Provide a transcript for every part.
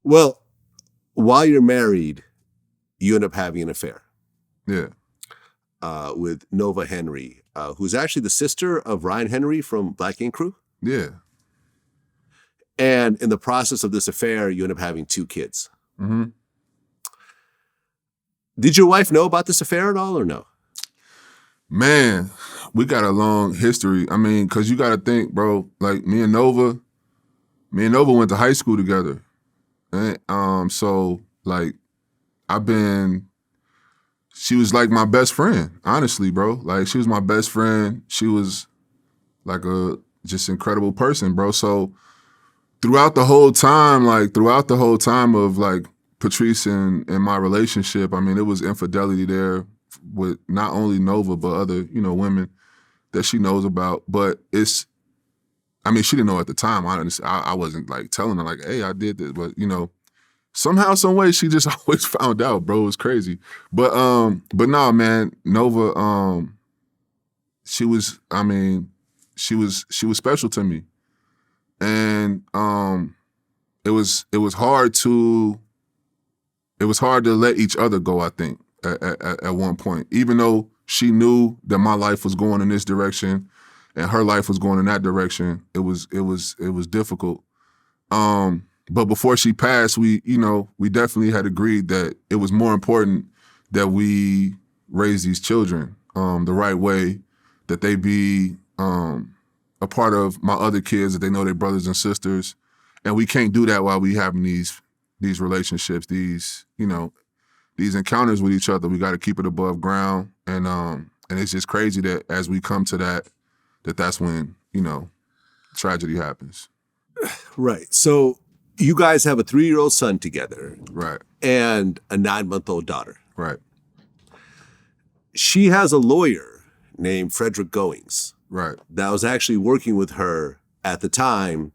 Well, while you're married, you end up having an affair. Yeah. With Nova Henry, who's actually the sister of Ryan Henry from Black Ink Crew. Yeah. And in the process of this affair, you end up having 2 kids. Mm-hmm. Did your wife know about this affair at all or no? Man, we got a long history. I mean, because you got to think, bro, like me and Nova went to high school together. And, so, like, she was like my best friend, honestly, bro. Like, she was my best friend. She was like a just incredible person, bro. So throughout the whole time of like Patrice and my relationship, I mean, it was infidelity there with not only Nova, but other, women that she knows about. But she didn't know at the time. I wasn't like telling her like, hey, I did this, but somehow, some way, she just always found out, bro. It was crazy. But no, man, Nova, she was special to me. And it was hard to let each other go, I think, at one point. Even though she knew that my life was going in this direction and her life was going in that direction, it was difficult. But before she passed, we definitely had agreed that it was more important that we raise these children the right way, that they be a part of my other kids, that they know their brothers and sisters. And we can't do that while we having these relationships, these encounters with each other. We got to keep it above ground. And it's just crazy that as we come to that's when, tragedy happens. Right. So you guys have a 3-year-old son together. Right. And a 9-month-old daughter. Right. She has a lawyer named Frederick Goings. Right. That was actually working with her at the time,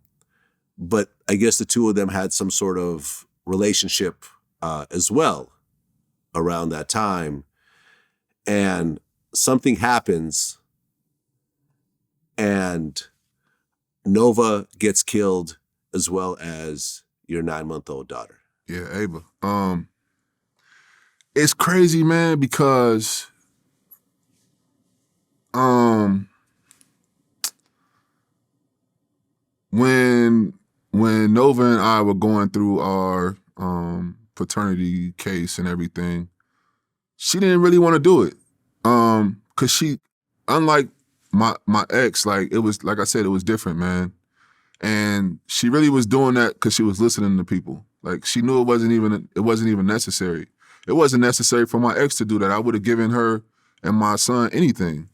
but I guess the two of them had some sort of relationship as well around that time. And something happens and Nova gets killed as well as your 9-month-old daughter. Yeah, Ava. It's crazy, man, because when Nova and I were going through our paternity case and everything, she didn't really want to do it. 'Cause she, unlike my ex, like it was, like I said, it was different, man. And she really was doing that because she was listening to people. Like she knew it wasn't even necessary. It wasn't necessary for my ex to do that. I would have given her and my son anything.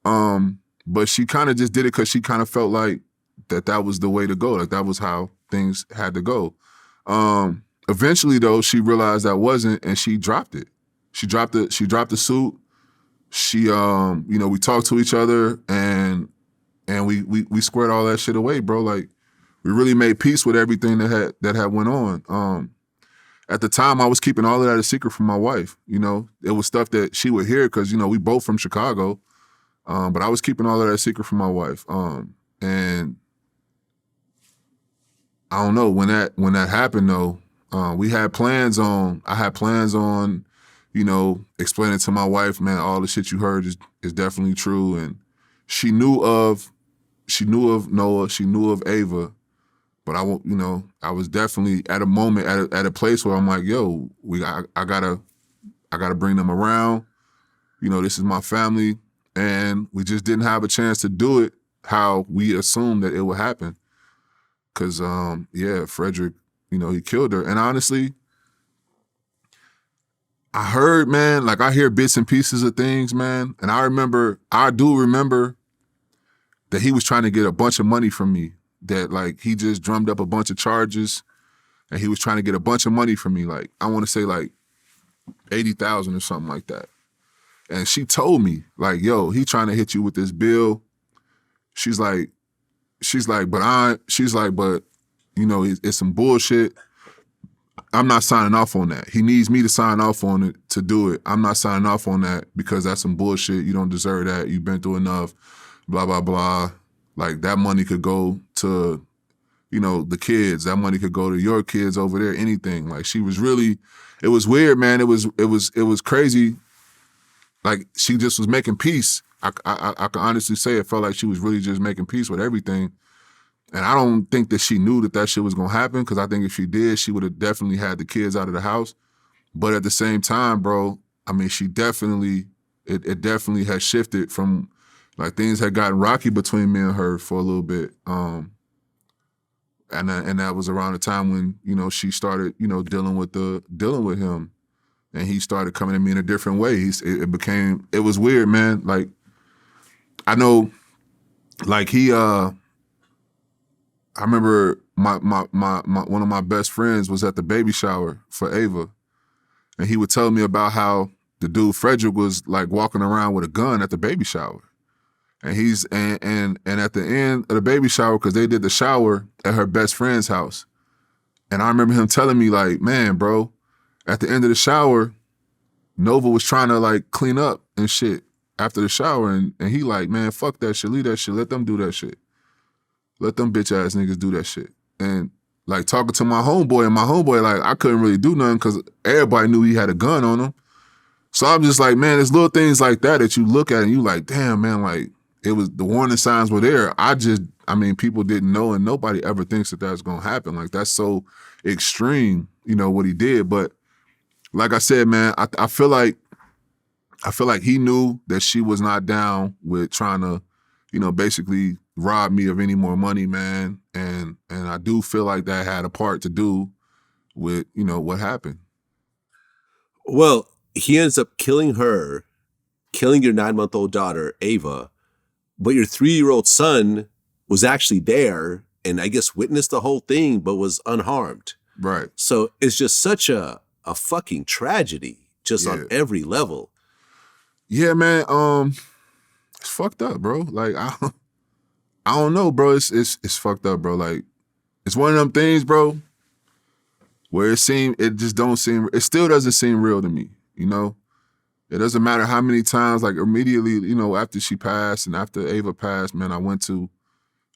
But she kind of just did it because she kind of felt like that was the way to go. Like that was how things had to go. Eventually though, she realized that wasn't, and she dropped it. She dropped the suit. She, we talked to each other and we squared all that shit away, bro. Like we really made peace with everything that had went on. At the time, I was keeping all of that a secret from my wife. It was stuff that she would hear because we both from Chicago. But I was keeping all of that a secret from my wife. And I don't know when that happened though. I had plans on, explaining to my wife, man, all the shit you heard is definitely true. And she knew of Noah, she knew of Ava, but I was definitely at a moment, at a place where I'm like, yo, I gotta bring them around. This is my family, and we just didn't have a chance to do it how we assumed that it would happen. Cause Frederick, he killed her, and honestly, I heard, man, like I hear bits and pieces of things, man, and I do remember that he was trying to get a bunch of money from me, that like he just drummed up a bunch of charges and he was trying to get a bunch of money from me. Like, I want to say like 80,000 or something like that. And she told me like, yo, he trying to hit you with this bill. She's like, but it's some bullshit. I'm not signing off on that. He needs me to sign off on it to do it. I'm not signing off on that because that's some bullshit. You don't deserve that. You've been through enough, blah, blah, blah. Like that money could go to, the kids. That money could go to your kids over there, anything. Like she was really, it was weird, man. It was crazy. Like she just was making peace. I can honestly say it felt like she was really just making peace with everything. And I don't think that she knew that shit was gonna happen, because I think if she did, she would have definitely had the kids out of the house. But at the same time, bro, I mean, she definitely, it definitely had shifted from, like, things had gotten rocky between me and her for a little bit. And that was around the time when, she started, dealing with him. And he started coming at me in a different way. It was weird, man. Like, I know, like I remember my one of my best friends was at the baby shower for Ava. And he would tell me about how the dude Frederick was like walking around with a gun at the baby shower. And and at the end of the baby shower, because they did the shower at her best friend's house. And I remember him telling me, like, man, bro, at the end of the shower, Nova was trying to like clean up and shit after the shower. And he like, man, fuck that shit, leave that shit, let them do that shit. Let them bitch ass niggas do that shit. And like talking to my homeboy, and my homeboy, like, I couldn't really do nothing because everybody knew he had a gun on him. So I'm just like, man, there's little things like that you look at and you like, damn, man, like, it was, the warning signs were there. People didn't know, and nobody ever thinks that that's gonna happen. Like, that's so extreme, what he did. But like I said, man, I feel like he knew that she was not down with trying to, basically rob me of any more money, man. And I do feel like that had a part to do with, what happened. Well, he ends up killing her, killing your 9-month-old daughter, Ava, but your 3-year-old son was actually there and I guess witnessed the whole thing, but was unharmed. Right. So it's just such a fucking tragedy, just on every level. Yeah, man. It's fucked up, bro. Like, I don't know, bro. It's fucked up, bro. Like, it's one of them things, bro, where it still doesn't seem real to me, It doesn't matter how many times, like, immediately, after she passed and after Ava passed, man, I went to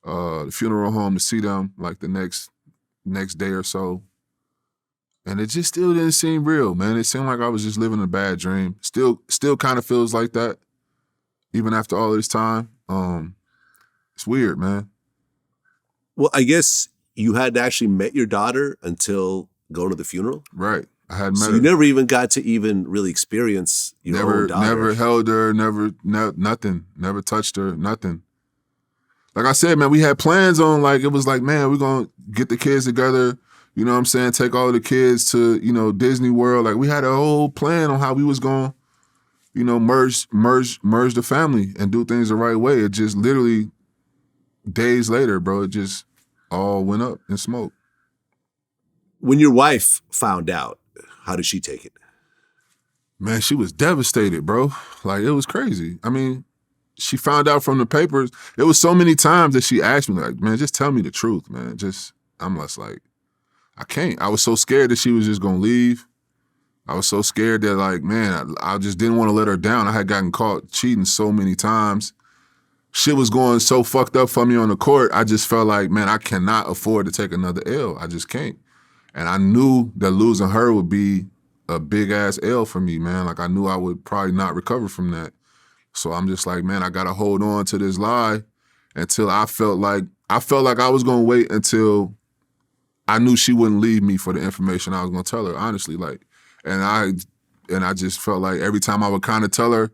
the funeral home to see them, like, the next day or so. And it just still didn't seem real, man. It seemed like I was just living a bad dream. Still kind of feels like that, even after all this time. It's weird, man. Well, I guess you hadn't actually met your daughter until going to the funeral? Right. I hadn't met her. So you never even got to even really experience your own daughter? Never held her, nothing. Never touched her, nothing. Like I said, man, we had plans on, like, it was like, man, we're going to get the kids together, you know what I'm saying, take all the kids to, Disney World. Like, we had a whole plan on how we was going to, merge the family and do things the right way. It just literally, days later, bro, it just all went up in smoke. When your wife found out, how did she take it? Man, she was devastated, bro. Like, it was crazy. I mean, she found out from the papers. There was so many times that she asked me, like, man, just tell me the truth, man. I'm just like, I can't. I was so scared that she was just going to leave. I was so scared that, like, man, I just didn't want to let her down. I had gotten caught cheating so many times. Shit was going so fucked up for me on the court. I just felt like, man, I cannot afford to take another L. I just can't. And I knew that losing her would be a big ass L for me, man. Like, I knew I would probably not recover from that. So I'm just like, man, I gotta hold on to this lie until I felt like I was gonna wait until I knew she wouldn't leave me for the information I was gonna tell her, honestly. Like, and I just felt like every time I would kind of tell her,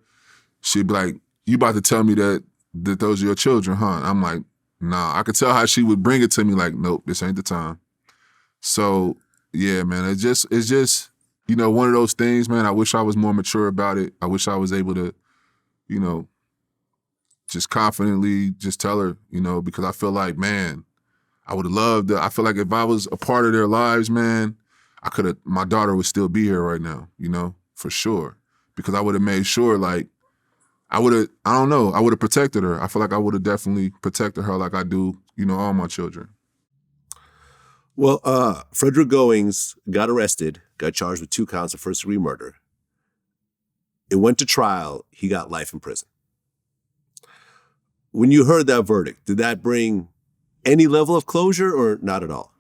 she'd be like, you about to tell me that those are your children, huh? And I'm like, nah. I could tell how she would bring it to me, like, nope, this ain't the time. So yeah, man, it's just, one of those things, man. I wish I was more mature about it. I wish I was able to, just confidently just tell her, because I feel like, man, I would have loved I feel like if I was a part of their lives, man, my daughter would still be here right now, for sure. Because I would have made sure, like, I would have protected her. I feel like I would have definitely protected her like I do, all my children. Well, Frederick Goings got arrested, got charged with 2 counts of first-degree murder. It went to trial. He got life in prison. When you heard that verdict, did that bring any level of closure or not at all?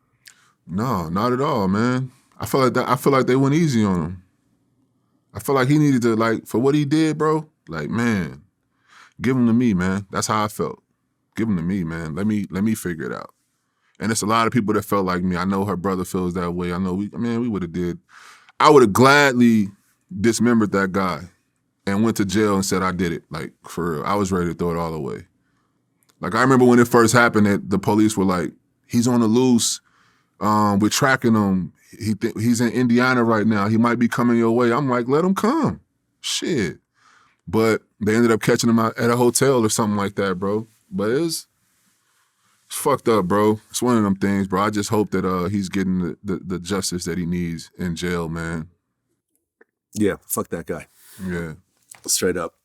No, not at all, man. I feel like they went easy on him. I feel like he needed to, like, for what he did, bro. Like, man, give him to me, man. That's how I felt. Give him to me, man. Let me figure it out. And it's a lot of people that felt like me. I know her brother feels that way. I know we would have did. I would have gladly dismembered that guy and went to jail and said I did it. Like, for real. I was ready to throw it all away. Like, I remember when it first happened that the police were like, he's on the loose. We're tracking him. He's in Indiana right now. He might be coming your way. I'm like, let him come. Shit. But they ended up catching him at a hotel or something like that, bro. But it's fucked up, bro. It's one of them things, bro. I just hope that he's getting the justice that he needs in jail, man. Yeah, fuck that guy. Yeah. Straight up.